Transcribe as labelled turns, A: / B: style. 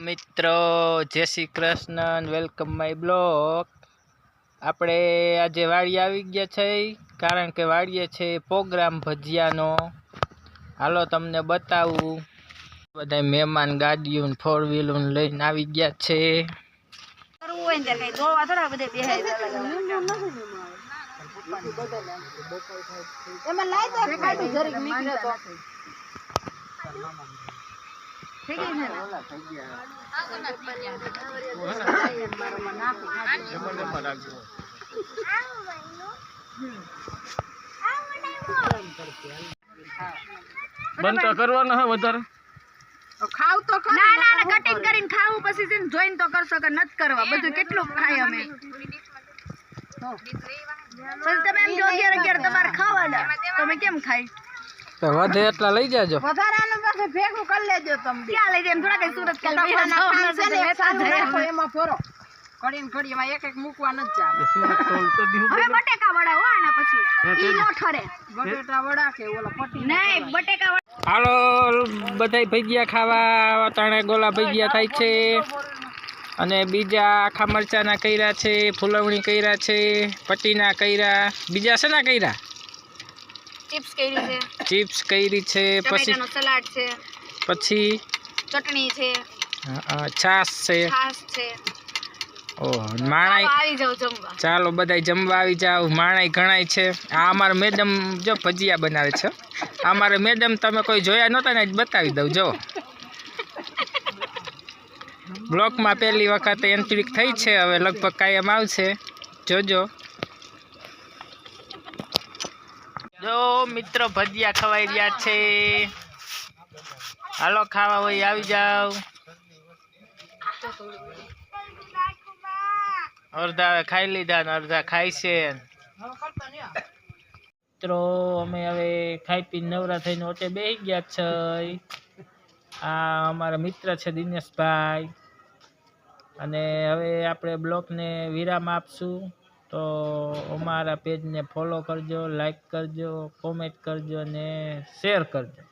A: મિત્રો જય Shri Krishna, welcome my blog. આપણે આજે વાડી આવી ગયા છે, કારણ કે વાડીએ છે પ્રોગ્રામ ભજીયાનો। હાલો તમને બતાવું। બધા મહેમાન ગાડીઓ 4 વ્હીલર લઈને આવી ગયા છે। बनता करवाना है વધારે
B: ખાવ તો કરો ના ના ના કટિંગ કરીને ખાવું પછી છે ને જોઈન તો કરશો કે નત કરવા બધું કેટલું ખાય અમે પછી તમે એમ જો 11 તમારે ખાવાના તમે કેમ ખાય
A: તો વધે એટલા લઈ જાજો
B: વધારાનું પછી ભેગું કરી લેજો તમે ક્યાં લઈ જાય થોડા કઈ સુરત કાલ બેના છે ને સાથે એમાં ફોરો કડીન કડીમાં એક એક મૂકવા ન જ જાવે હવે બટેકા વડા હો આના પછી ઈ નો ઠરે બટેટા વડા કે ઓલા પટી નહીં બટેકા વડા।
A: હાલો બધાય ભજીયા ખાવા તાણે ગોલા ભજીયા થાય છે અને બીજા આખા મરચાના કર્યા છે, ફૂલવણી કર્યા છે, પટીના કર્યા, બીજા શેના કર્યા?
B: ચિપ્સ કરી છે,
A: ચિપ્સ કરી છે, પછી
B: ટમેટાનો સલાડ છે,
A: પછી
B: ચટણી છે,
A: છાશ છે, ઓહ માણાઈ
B: આવી જાવ જમવા।
A: ચાલો બધાય જમવા આવી જાવ। માણાઈ ઘણાય છે। આ અમારા મેડમ જો ભજીયા બનાવે છે। અમારે મેડમ તમે કોઈ જોયા નહોતા ને બતાવી દઉં જો બ્લોકમાં પહેલી વખત એન્ટ્રી થઈ છે, હવે લગભગ કાયમ આવશે જોજો। જો મિત્રો ભજીયા ખવાઈ રહ્યા છે, હાલો ખાવા હોય આવી જાવ। અડધા ખાઈ લીધા ને અડધા ખાય છે। મિત્રો અમે હવે ખાઈ પીને નવરા થઈને ઓટે બેસી ગયા છે। આ અમારા મિત્ર છે દિનેશભાઈ, અને હવે આપણે બ્લોગને વિરામ આપશું। તો અમારા પેજને ફોલો કરજો, લાઈક કરજો, કોમેન્ટ કરજો અને શેર કરજો।